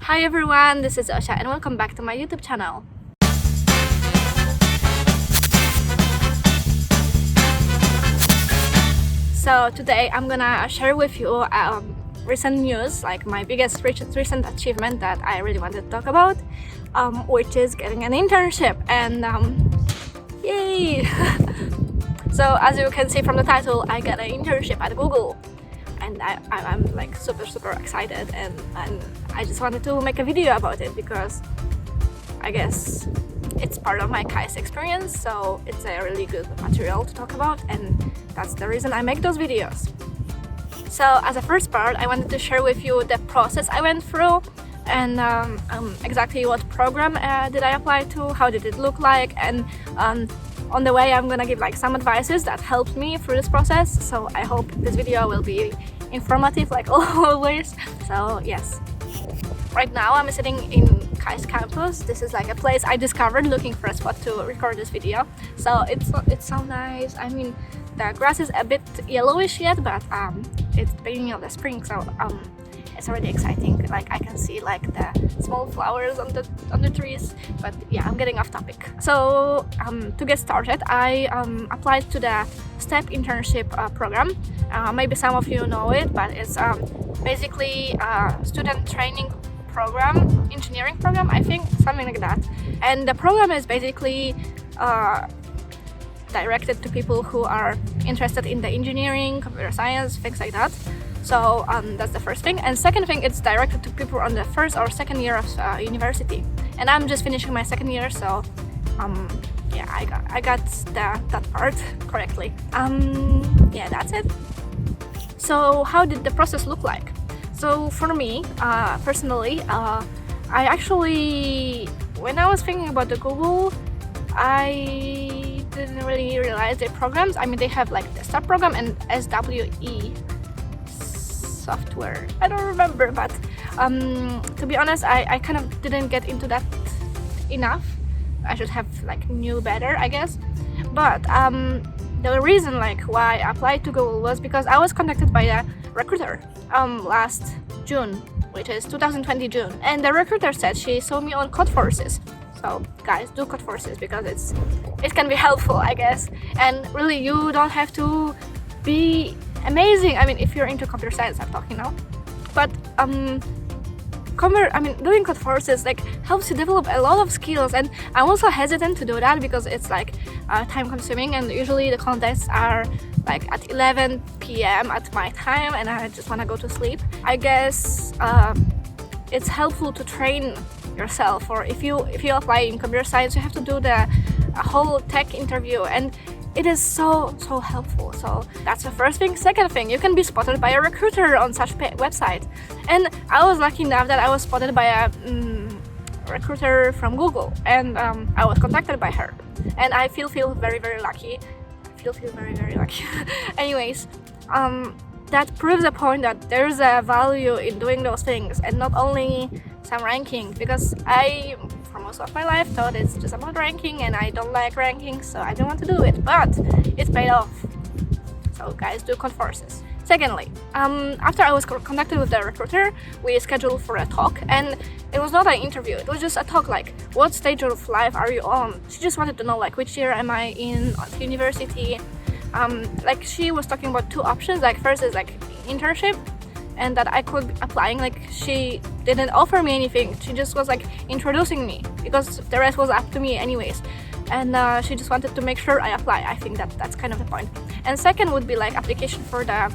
Hi everyone, this is Osha and welcome back to my YouTube channel. So today I'm gonna share with you recent news, like my biggest recent achievement that I really wanted to talk about, which is getting an internship, and yay! So as you can see from the title, I got an internship at Google. And I'm like super excited, and I just wanted to make a video about it because I guess it's part of my KAIS experience, so it's a really good material to talk about, and that's the reason I make those videos. So as a first part, I wanted to share with you the process I went through, and exactly what program did I apply to, how did it look like, and on the way I'm gonna give like some advices that helped me through this process. So I hope this video will be informative like always. So yes, right now I'm sitting in KAIS campus. This is like a place I discovered looking for a spot to record this video. So it's so nice. I mean, the grass is a bit yellowish yet, but it's the beginning of the spring, so it's already exciting. Like I can see like the small flowers on the trees. But yeah, I'm getting off topic. So to get started, I applied to the STEP internship program. Maybe some of you know it, but it's basically a student training program, engineering program, I think, something like that. And the program is basically directed to people who are interested in the engineering, computer science, things like that. So that's the first thing. And second thing, it's directed to people on the first or second year of university. And I'm just finishing my second year, so yeah, I got that part correctly. Yeah, that's it. So how did the process look like? So for me, personally, I actually, when I was thinking about the Google, I didn't really realize their programs. I mean, they have like the STEP program and SWE software. I don't remember, but to be honest, I kind of didn't get into that enough. I should have like knew better, I guess. But the reason like why I applied to Google was because I was contacted by a recruiter last June, which is 2020 June, and the recruiter said she saw me on Codeforces. So guys, do Codeforces because it can be helpful, I guess. And really, you don't have to be amazing. I mean, if you're into computer science, I'm talking now. But doing Codeforces like helps you develop a lot of skills, and I'm also hesitant to do that because it's like time consuming, and usually the contests are like at 11 p.m. at my time, and I just want to go to sleep. I guess it's helpful to train yourself, or if you apply in computer science, you have to do the whole tech interview, and it is so helpful. So that's the first thing. Second thing, you can be spotted by a recruiter on such website, and I was lucky enough that I was spotted by a recruiter from Google, and I was contacted by her, and I feel very lucky. I feel very lucky. Anyways, that proves the point that there's a value in doing those things, and not only some ranking, because I for most of my life thought it's just about ranking, and I don't like ranking, so I didn't want to do it, but it's paid off. So guys, do Codeforces. Secondly, after I was contacted with the recruiter, we scheduled for a talk, and it was not an interview, it was just a talk, like what stage of life are you on. She just wanted to know like which year am I in at university. Like she was talking about two options, like first is like internship, and that I could be applying. Like she didn't offer me anything, she just was like introducing me, because the rest was up to me anyways, and she just wanted to make sure I apply. I think that's kind of the point. And second would be like application for the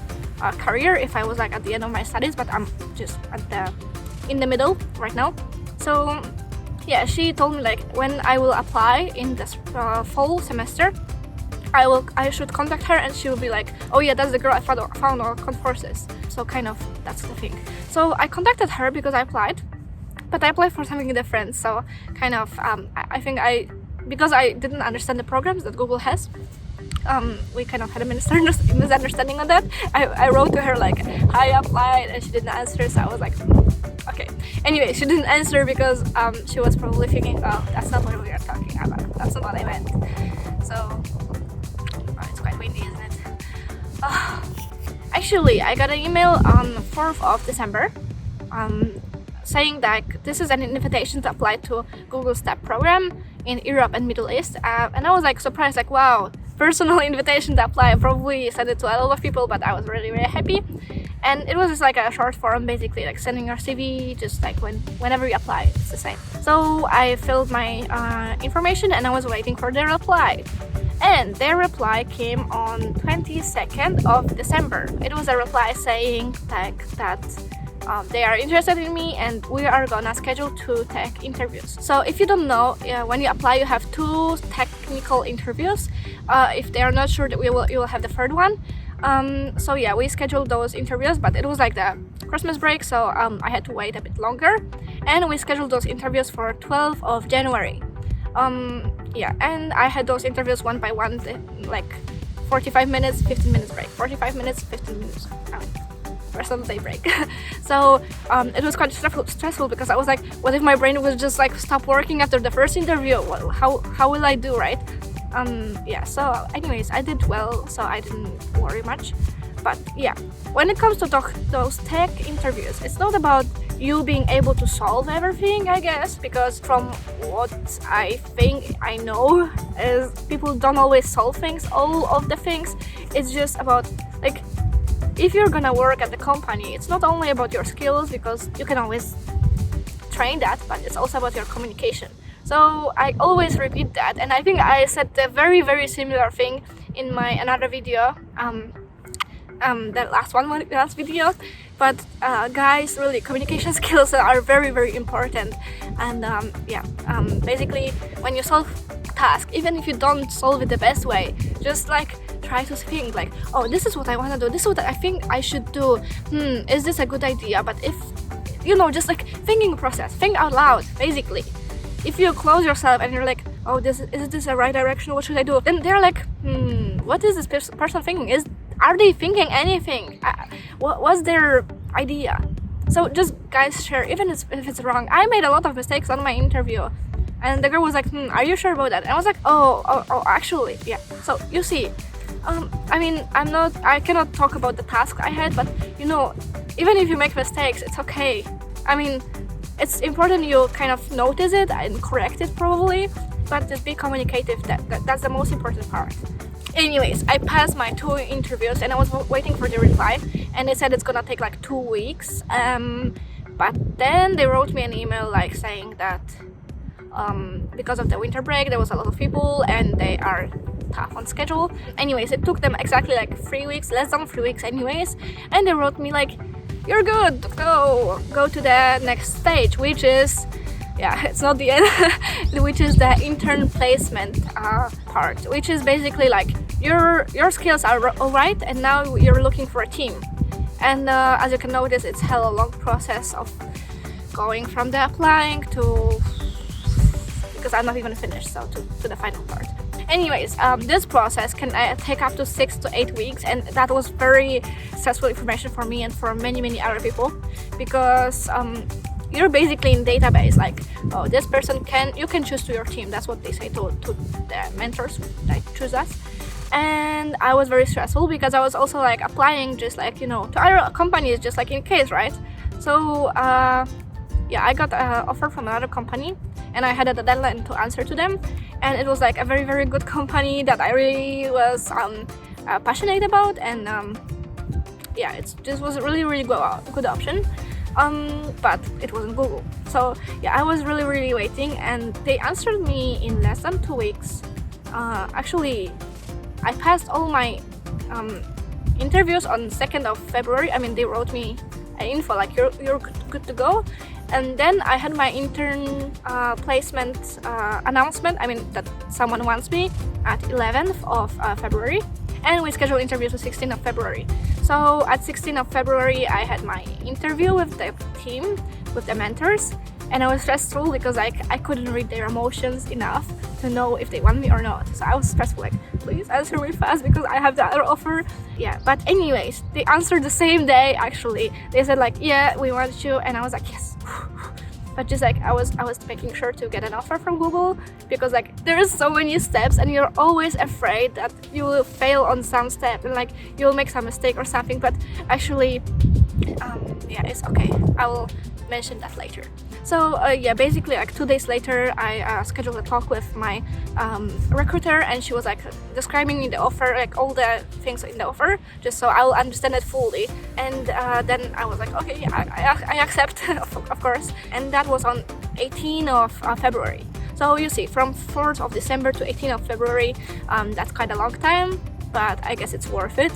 career, if I was like at the end of my studies, but I'm just in the middle right now. So yeah, she told me like when I will apply in this fall semester, I should contact her, and she will be like, oh yeah, that's the girl I found on Codeforces. So kind of that's the thing. So I contacted her because I applied, but I applied for something different. So kind of I think because I didn't understand the programs that Google has, we kind of had a misunderstanding on that. I wrote to her like, I applied, and she didn't answer, so I was like, okay. Anyway, she didn't answer because she was probably thinking, oh, that's not what we are talking about, that's not what I meant. So it's quite windy, isn't it? Actually, I got an email on 4th of December saying that this is an invitation to apply to Google STEP program in Europe and Middle East, and I was like surprised, like wow, personal invitation to apply. I probably sent it to a lot of people, but I was really happy. And it was just like a short form, basically like sending your CV, just like whenever you apply, it's the same. So I filled my information and I was waiting for their reply. And their reply came on 22nd of December. It was a reply saying that they are interested in me and we are gonna schedule 2 tech interviews. So if you don't know, when you apply you have 2 technical interviews. If they are not sure, that you will have the third one. So yeah, we scheduled those interviews, but it was like the Christmas break, so I had to wait a bit longer, and we scheduled those interviews for 12th of January. Yeah, and I had those interviews one by one, like 45 minutes, 15 minutes break, 45 minutes, 15 minutes, personal day break. So it was quite stressful because I was like, what if my brain was just like stop working after the first interview? Well, how will I do, right? Yeah, so anyways, I did well, so I didn't worry much. But yeah, when it comes to those tech interviews, it's not about you being able to solve everything, I guess, because from what I think I know is people don't always solve things, all of the things. It's just about, like, if you're gonna work at the company, it's not only about your skills, because you can always train that, but it's also about your communication. So I always repeat that, and I think I said a very similar thing in my another video, the last video. But guys, really, communication skills are very important. And basically, when you solve a task, even if you don't solve it the best way, just like try to think like, oh, this is what I want to do, this is what I think I should do, is this a good idea? But if just like thinking process, think out loud, basically. If you close yourself and you're like, oh, is this the right direction? What should I do? Then they're like, what is this person thinking? Are they thinking anything? What's their idea? So just guys, share, even if it's wrong. I made a lot of mistakes on my interview, and the girl was like, are you sure about that? And I was like, oh, actually, yeah. So you see, I cannot talk about the task I had, but even if you make mistakes, it's okay. I mean, it's important you kind of notice it and correct it probably, but just be communicative. That's the most important part. Anyways, I passed my 2 interviews and I was waiting for the reply, and they said it's gonna take like 2 weeks. But then they wrote me an email like saying that because of the winter break there was a lot of people and they are tough on schedule. Anyways, it took them exactly like 3 weeks, less than 3 weeks anyways, and they wrote me like, you're good, go to the next stage, which is, it's not the end, which is the intern placement part, which is basically like your skills are alright and now you're looking for a team. And as you can notice, it's hella long process of going from the applying to, because I'm not even finished, so to the final part. Anyways, this process can take up to 6 to 8 weeks, and that was very stressful information for me and for many other people, because you're basically in database, like, oh, this person you can choose to your team. That's what they say to the mentors that choose us. And I was very stressful because I was also like applying just like to other companies, just like in case, right? So I got an offer from another company, and I had a deadline to answer to them, and it was like a very good company that I really was passionate about, and it was a really good option, but it wasn't Google. So I was really waiting, and they answered me in less than 2 weeks. Actually, I passed all my interviews on 2nd of February. I mean, they wrote me an info like you're good to go. And then I had my intern placement announcement, that someone wants me, at 11th of February, and we scheduled interviews for 16th of February. So at 16th of February I had my interview with the team, with the mentors, and I was stressful because I couldn't read their emotions enough to know if they want me or not. So I was stressful, like, please answer me fast because I have the other offer. But anyways, they answered the same day. Actually, they said like, yeah, we want you, and I was like, yes. But just like I was making sure to get an offer from Google, because like there's so many steps and you're always afraid that you will fail on some step and like you'll make some mistake or something. But actually it's okay. I will mention that later. So yeah, basically like 2 days later I scheduled a talk with my recruiter, and she was like describing me the offer, like all the things in the offer, just so I'll understand it fully. And then I was like, okay, yeah, I accept of course. And that was on 18th of February. So you see, from 4th of December to 18th of February, that's quite a long time, but I guess it's worth it.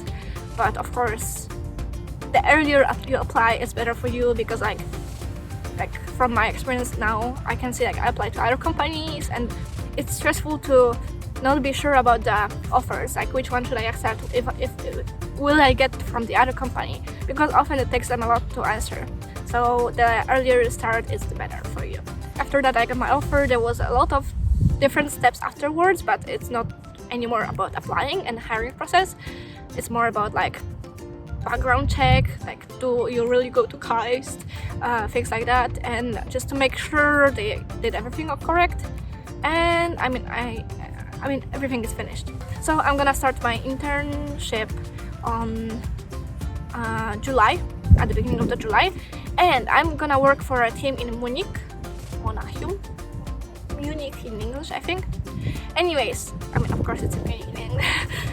But of course, the earlier you apply, it's better for you, because like from my experience now, I can see like I apply to other companies, and it's stressful to not be sure about the offers, like which one should I accept, if will I get from the other company, because often it takes them a lot to answer. So the earlier you start, it's the better for you. After that I got my offer. There was a lot of different steps afterwards, but it's not anymore about applying and hiring process. It's more about like background check, like do you really go to KAIST, things like that, and just to make sure they did everything correct. And I mean everything is finished. So I'm gonna start my internship on July, at the beginning of the July, and I'm gonna work for a team in Munich in English, I think. Anyways, I mean of course it's in Munich in English.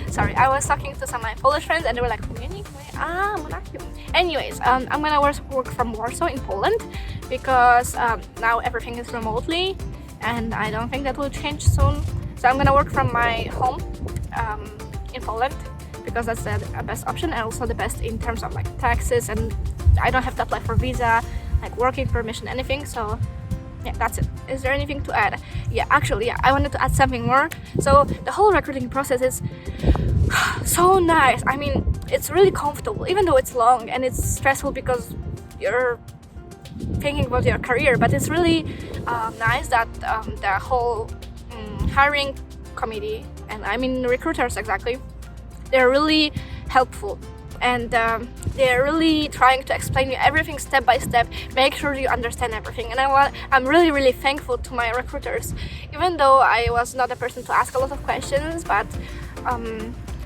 Sorry, I was talking to some of my Polish friends and they were like, Munich? Monachium. Anyways, I'm gonna work from Warsaw in Poland, because now everything is remotely, and I don't think that will change soon. So I'm gonna work from my home in Poland, because that's the best option, and also the best in terms of like taxes, and I don't have to apply for visa, like working permission, anything. So yeah, that's it. Is there anything to add? Yeah, actually, yeah, I wanted to add something more. So the whole recruiting process is so nice. I mean, it's really comfortable, even though it's long and it's stressful because you're thinking about your career, but it's really nice that the whole hiring committee, and I mean recruiters exactly, they're really helpful, and they're really trying to explain you everything step by step, make sure you understand everything. And I'm really thankful to my recruiters, even though I was not the person to ask a lot of questions, but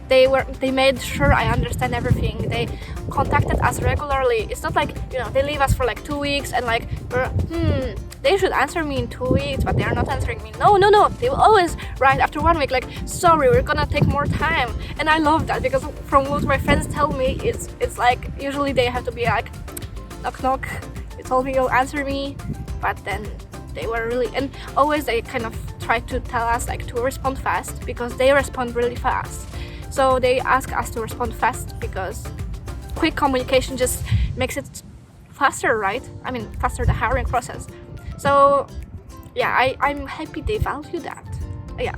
they made sure I understand everything. They contacted us regularly. It's not like, you know, they leave us for like 2 weeks and like they should answer me in 2 weeks, but they are not answering me. No, they will always write after 1 week like, sorry, we're gonna take more time. And I love that, because from what my friends tell me, it's like usually they have to be like, knock knock, you told me you'll answer me, but then they were really, and always they kind of try to tell us like to respond fast, because they respond really fast. So they ask us to respond fast, because quick communication just makes it faster, right? I mean, faster the hiring process. So yeah, I'm happy they value that. Yeah.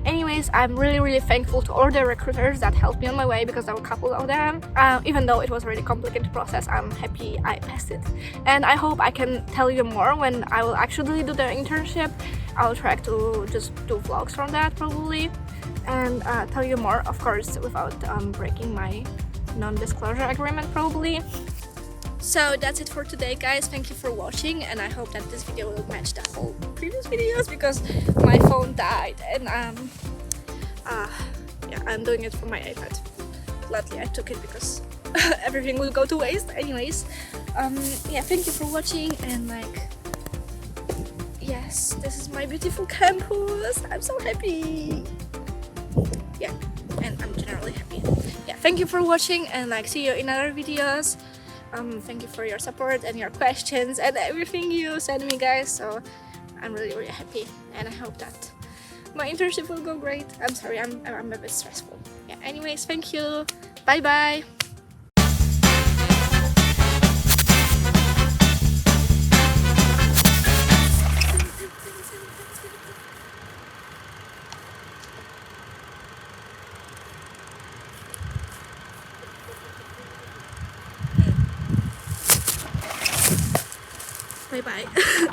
Anyways, I'm really thankful to all the recruiters that helped me on my way, because there were a couple of them. Even though it was a really complicated process, I'm happy I passed it. And I hope I can tell you more when I will actually do the internship. I'll try to just do vlogs from that probably, and tell you more, of course, without breaking my non-disclosure agreement probably. So that's it for today, guys. Thank you for watching, and I hope that this video will match the whole previous videos, because my phone died, and yeah, I'm doing it from my iPad. Gladly I took it, because everything will go to waste. Anyways, yeah, thank you for watching, and like, yes, this is my beautiful campus. I'm so happy. Yeah, and I'm generally happy. Yeah, thank you for watching, and like, see you in other videos. Thank you for your support and your questions and everything you send me, guys. So I'm really happy, and I hope that my internship will go great. I'm sorry, I'm a bit stressful. Yeah, anyways, thank you. Bye bye. Bye bye.